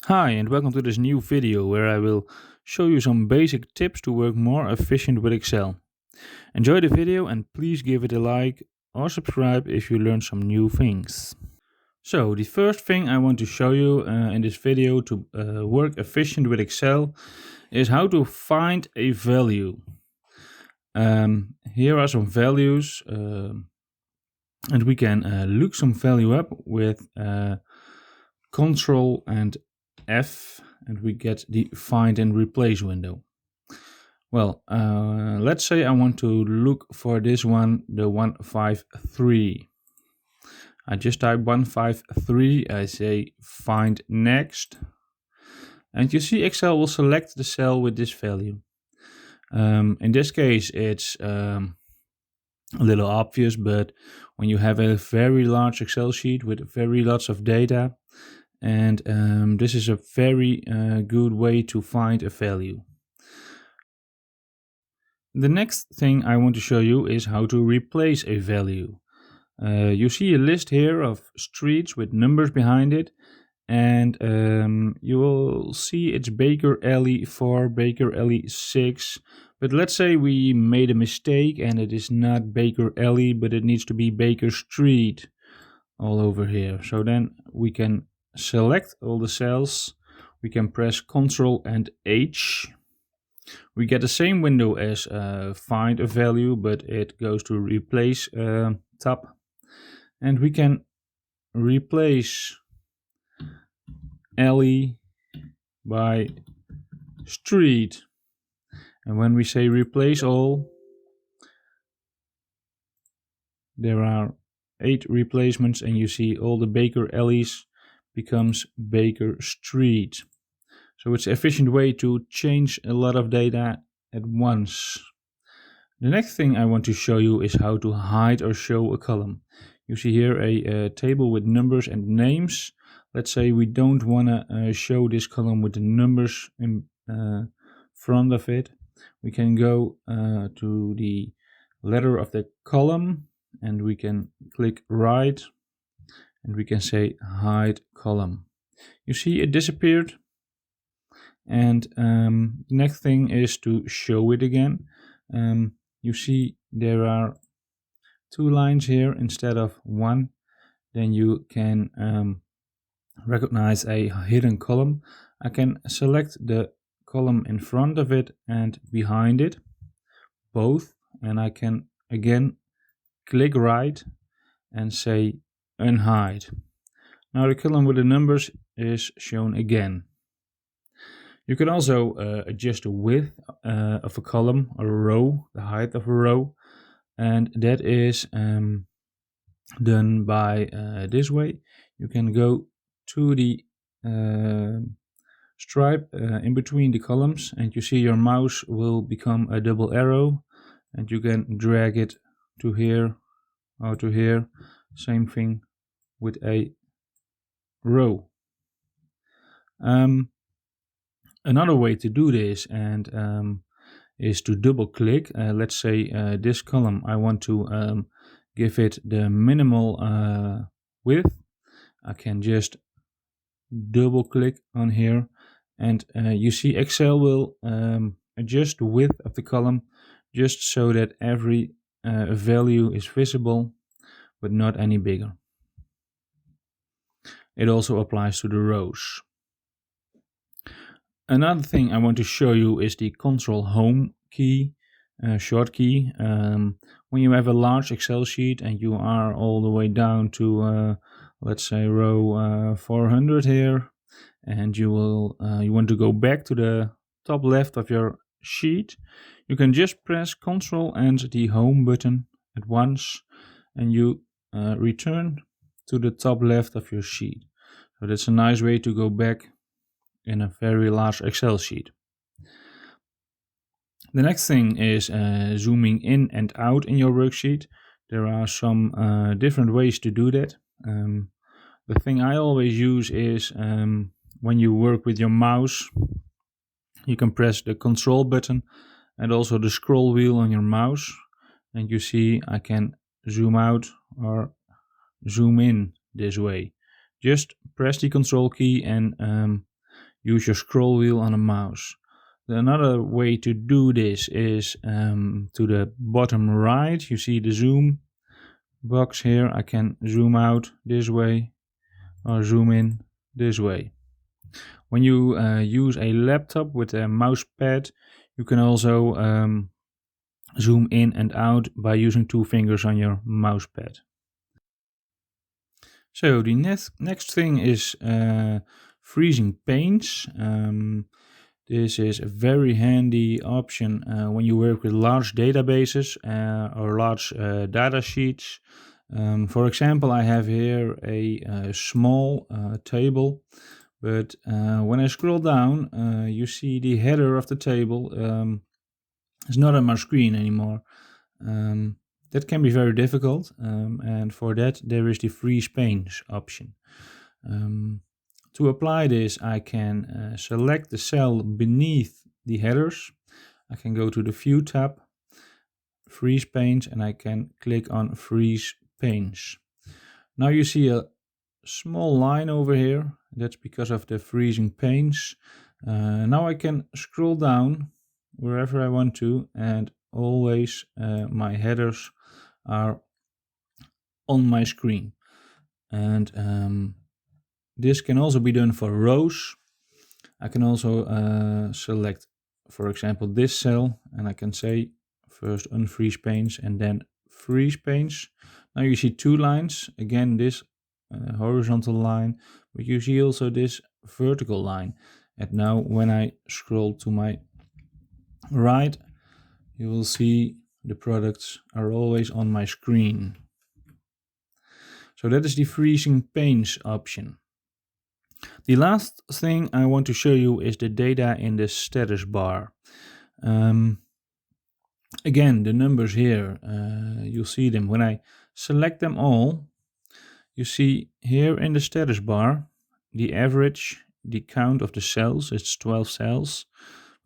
Hi and welcome to this new video where I will show you some basic tips to work more efficient with Excel. Enjoy the video and please give it a like or subscribe if you learn some new things. So the first thing I want to show you in this video to work efficient with Excel is how to find a value. Here are some values and we can look some value up with ctrl and F, and we get the find and replace window. Well, let's say I want to look for this one, the 153. I just type 153, I say find next, and you see Excel will select the cell with this value. In this case it's a little obvious, but when you have a very large Excel sheet with very lots of data, and this is a very good way to find a value. The next thing I want to show you is how to replace a value. You see a list here of streets with numbers behind it, and you will see it's Baker Alley 4, Baker Alley 6, but let's say we made a mistake and it is not Baker Alley, but it needs to be Baker Street all over here. So then we can select all the cells, we can press Ctrl and H. We get the same window as find a value, but it goes to replace tab, and we can replace alley by street. And when we say replace all, there are 8 replacements, and you see all the Baker Alleys becomes Baker Street. So it's an efficient way to change a lot of data at once. The next thing I want to show you is how to hide or show a column. You see here a table with numbers and names. Let's say we don't want to show this column with the numbers in front of it. We can go to the letter of the column and we can click right and we can say hide column. You see it disappeared. And the next thing is to show it again. You see there are 2 lines here instead of 1. Then you can recognize a hidden column. I can select the column in front of it and behind it, both, and I can again click right and say unhide. Now the column with the numbers is shown again. You can also adjust the width of a column or a row, the height of a row, and that is done by this way. You can go to the stripe in between the columns, and you see your mouse will become a double arrow, and you can drag it to here or to here. Same thing with a row. Another way to do this and is to double click. Let's say this column I want to give it the minimal width. I can just double click on here, and you see Excel will adjust the width of the column just so that every value is visible but not any bigger. It also applies to the rows. Another thing I want to show you is the Ctrl Home key, short key. When you have a large Excel sheet and you are all the way down to let's say row 400 here, and you want to go back to the top left of your sheet, you can just press Ctrl and the Home button at once, and you return to the top left of your sheet. So that's a nice way to go back in a very large Excel sheet. The next thing is zooming in and out in your worksheet. There are some different ways to do that. The thing I always use is when you work with your mouse, you can press the Control button and also the scroll wheel on your mouse, and you see I can zoom out or zoom in this way. Just press the Control key and use your scroll wheel on a mouse. Another way to do this is to the bottom right. You see the zoom box here. I can zoom out this way or zoom in this way. When you use a laptop with a mouse pad, you can also zoom in and out by using 2 fingers on your mouse pad. So the next thing is freezing panes. This is a very handy option when you work with large databases or large data sheets. For example, I have here a small table, but when I scroll down, you see the header of the table is not on my screen anymore. That can be very difficult, and for that there is the freeze panes option. To apply this, I can select the cell beneath the headers. I can go to the View tab, Freeze Panes, and I can click on Freeze Panes. Now you see a small line over here. That's because of the freezing panes. Now I can scroll down wherever I want to, and always my headers are on my screen. And this can also be done for rows. I can also select, for example, this cell, and I can say first unfreeze panes and then freeze panes. Now you see 2 lines. Again, this horizontal line, but you see also this vertical line. And now when I scroll to my right, you will see the products are always on my screen. So that is the freezing panes option. The last thing I want to show you is the data in the status bar. Again, the numbers here, you'll see them. When I select them all, you see here in the status bar, the average, the count of the cells, it's 12 cells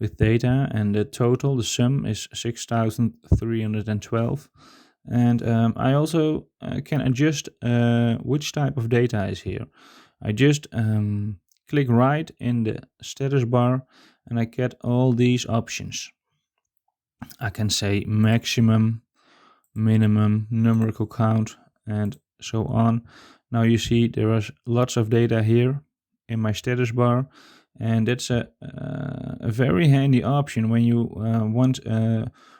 with data, and the total, the sum is 6,312. And I also can adjust which type of data is here. I just click right in the status bar and I get all these options. I can say maximum, minimum, numerical count, and so on. Now you see there is lots of data here in my status bar, and that's a very handy option when you want,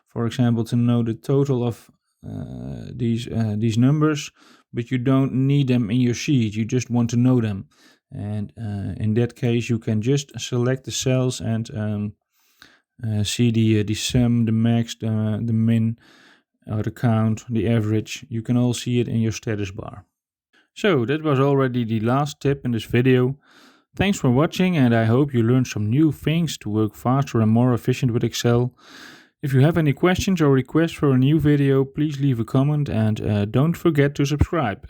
for example, to know the total of these numbers, but you don't need them in your sheet. You just want to know them, and in that case, you can just select the cells and see the sum, the max, the min, or the count, the average. You can all see it in your status bar. So that was already the last tip in this video. Thanks for watching, and I hope you learned some new things to work faster and more efficient with Excel. If you have any questions or requests for a new video, please leave a comment, and don't forget to subscribe.